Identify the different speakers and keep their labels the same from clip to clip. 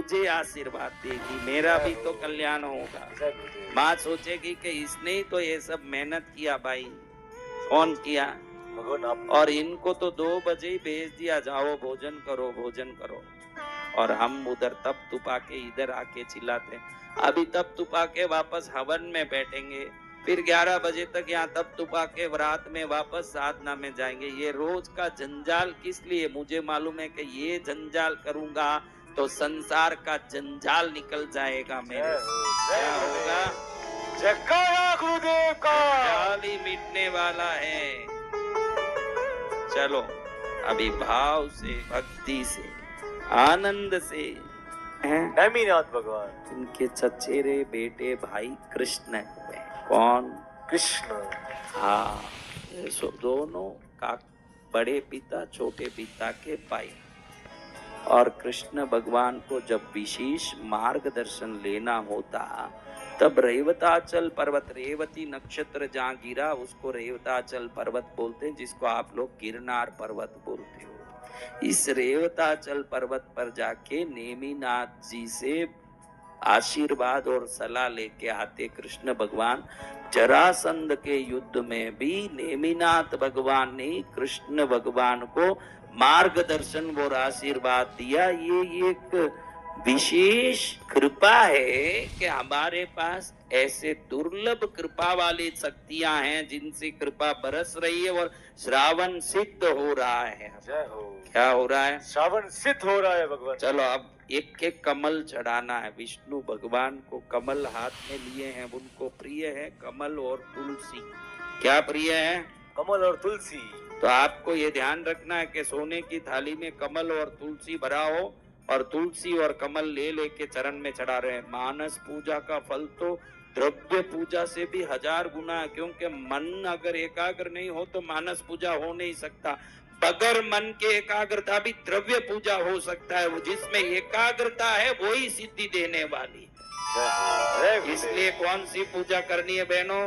Speaker 1: मुझे आशीर्वाद देगी, मेरा भी तो कल्याण होगा। माँ सोचेगी कि इसने ही तो ये सब मेहनत किया भाई, फोन किया और इनको तो 2 बजे ही भेज दिया, जाओ भोजन करो भोजन करो। और हम उधर तप तुपा के इधर आके चिल्लाते, अभी तप तुपा के वापस हवन में बैठेंगे, फिर 11 बजे तक यहाँ तप तुपा के रात में वापस साधना में जाएंगे। ये रोज का जंजाल किस लिए? मुझे मालूम है कि ये जंजाल करूंगा तो संसार का जंजाल निकल जाएगा मेरे से। क्या होगा?
Speaker 2: जयकारा गुरुदेव का,
Speaker 1: जंजाल ही मिटने वाला है। चलो अभी भाव से, भक्ति से, आनंद से
Speaker 2: नेमिनाथ भगवान
Speaker 1: उनके चचेरे बेटे भाई कृष्ण हुए। कौन?
Speaker 2: कृष्ण।
Speaker 1: हाँ, दोनों का बड़े पिता छोटे पिता के भाई। और कृष्ण भगवान को जब विशेष मार्गदर्शन लेना होता तब रेवताचल पर्वत, रेवती नक्षत्र जहाँ गिरा उसको रेवताचल पर्वत बोलते हैं, जिसको आप लोग गिरनार पर्वत बोलते हो। इस रेवताचल पर्वत पर जाके नेमिनाथ जी से आशीर्वाद और सलाह लेके आते कृष्ण भगवान। जरासंध के युद्ध में भी नेमिनाथ भगवान ने कृष्ण भगवान को मार्गदर्शन और आशीर्वाद दिया। ये एक विशेष कृपा है कि हमारे पास ऐसे दुर्लभ कृपा वाली शक्तियां हैं जिनसे कृपा बरस रही है और श्रावण सिद्ध हो रहा है।
Speaker 2: जय हो।
Speaker 1: क्या हो रहा है?
Speaker 2: श्रावण सिद्ध हो रहा है भगवान।
Speaker 1: चलो अब एक एक कमल चढ़ाना है। विष्णु भगवान को कमल हाथ में लिए हैं, उनको प्रिय है कमल और तुलसी। क्या प्रिय है?
Speaker 2: कमल और तुलसी।
Speaker 1: तो आपको ये ध्यान रखना है कि सोने की थाली में कमल और तुलसी भरा हो और तुलसी और कमल ले लेके चरण में चढ़ा रहे हैं। मानस पूजा का फल तो द्रव्य पूजा से भी 1000 गुना है, क्योंकि मन अगर एकाग्र नहीं हो तो मानस पूजा हो नहीं सकता। बगैर मन के एकाग्रता भी द्रव्य पूजा हो सकता है। वो जिसमें एकाग्रता है वही सिद्धि देने वाली है। इसलिए कौन सी पूजा करनी है बहनों?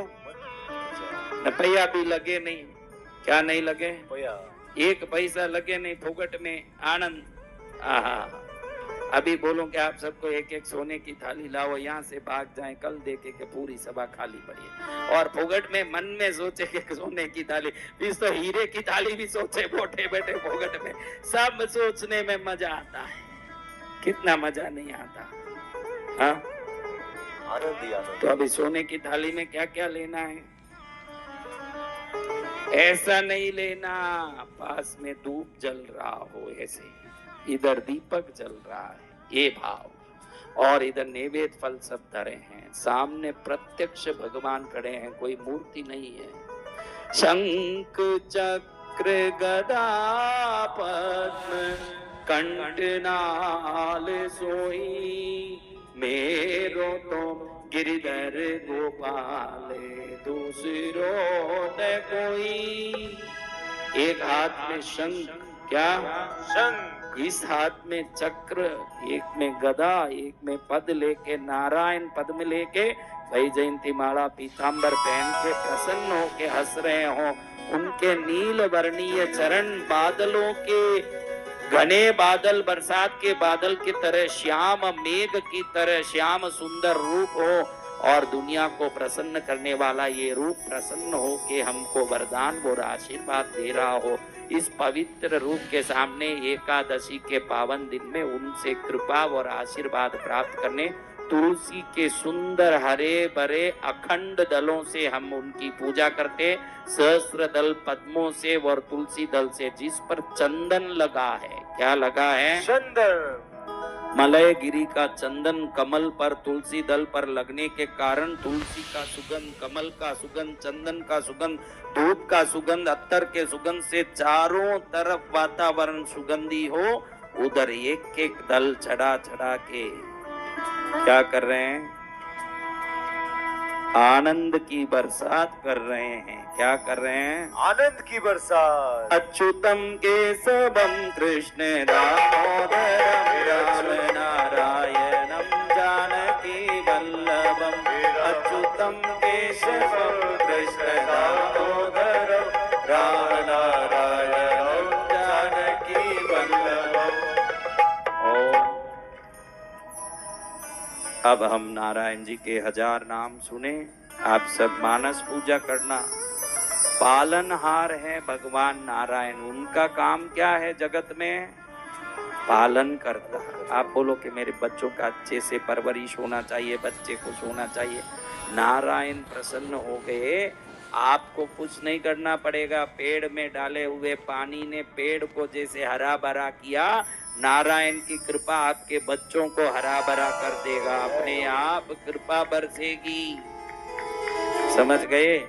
Speaker 1: रुपया भी लगे नहीं। क्या नहीं लगे? 1 पैसा लगे नहीं, फोकट में आनंद। आहा, अभी बोलो कि आप सबको एक एक सोने की थाली लाओ, यहाँ से भाग जाएं, कल देखे कि पूरी सभा खाली पड़ी है। और फोगट में मन में सोचे कि सोने की थाली, इस तो हीरे की थाली भी सोचे बैठे बैठे फोगट में। सब सोचने में मजा आता है, कितना मजा नहीं आता। हाँ,
Speaker 2: आनंद ही आनंद।
Speaker 1: तो अभी सोने की थाली में क्या क्या लेना है? ऐसा नहीं लेना पास में धूप जल रहा हो, ऐसे इधर दीपक जल रहा है, ये भाव। और इधर नैवेद्य फल सब धरे हैं, सामने प्रत्यक्ष भगवान खड़े हैं, कोई मूर्ति नहीं है। शंख चक्र गदा पद्म कंठनाल सोई, मेरो तो गिरिधर गोपाल दूसरो न कोई। एक हाथ में शंख, क्या
Speaker 2: शंख,
Speaker 1: इस हाथ में चक्र, एक में गदा, एक में पद लेके, नारायण पद में लेके भाई जयंती माला पीतांबर पहन के प्रसन्न होके हंस रहे हो। उनके नील वर्णीय चरण बादलों के घने बादल, बरसात के बादल की तरह, श्याम मेघ की तरह श्याम सुंदर रूप हो और दुनिया को प्रसन्न करने वाला ये रूप प्रसन्न हो के हमको वरदान और आशीर्वाद दे रहा हो। इस पवित्र रूप के सामने एकादशी के पावन दिन में उनसे कृपा और आशीर्वाद प्राप्त करने तुलसी के सुंदर हरे भरे अखंड दलों से हम उनकी पूजा करते, सहस्त्र दल पद्मों से और तुलसी दल से, जिस पर चंदन लगा है। क्या लगा है?
Speaker 2: चंदन।
Speaker 1: मलय गिरी का चंदन कमल पर, तुलसी दल पर लगने के कारण तुलसी का सुगंध, कमल का सुगंध, चंदन का सुगंध, धूप का सुगंध, अत्तर के सुगंध से चारों तरफ वातावरण सुगंधी हो। उधर एक एक दल चढ़ा चढ़ा के क्या कर रहे हैं? आनंद की बरसात कर रहे हैं। क्या कर रहे हैं?
Speaker 2: आनंद की बरसात।
Speaker 1: अच्युतम केशवम कृष्ण दामोदरम राम नारायणम जानकी वल्लभम। अच्युतम केशवम कृष्ण दामोदरम राम नारायणम जानकी वल्लभम। अब हम नारायण जी के 1000 नाम सुने। आप सब मानस पूजा करना। पालनहार है भगवान नारायण। उनका काम क्या है जगत में? पालन करता। आप बोलो कि मेरे बच्चों का अच्छे से परवरिश होना चाहिए, बच्चे को सोना चाहिए। नारायण प्रसन्न हो गए, आपको कुछ नहीं करना पड़ेगा। पेड़ में डाले हुए पानी ने पेड़ को जैसे हरा भरा किया, नारायण की कृपा आपके बच्चों को हरा भरा कर देगा। अपने आप कृपा बरसेगी। समझ गए?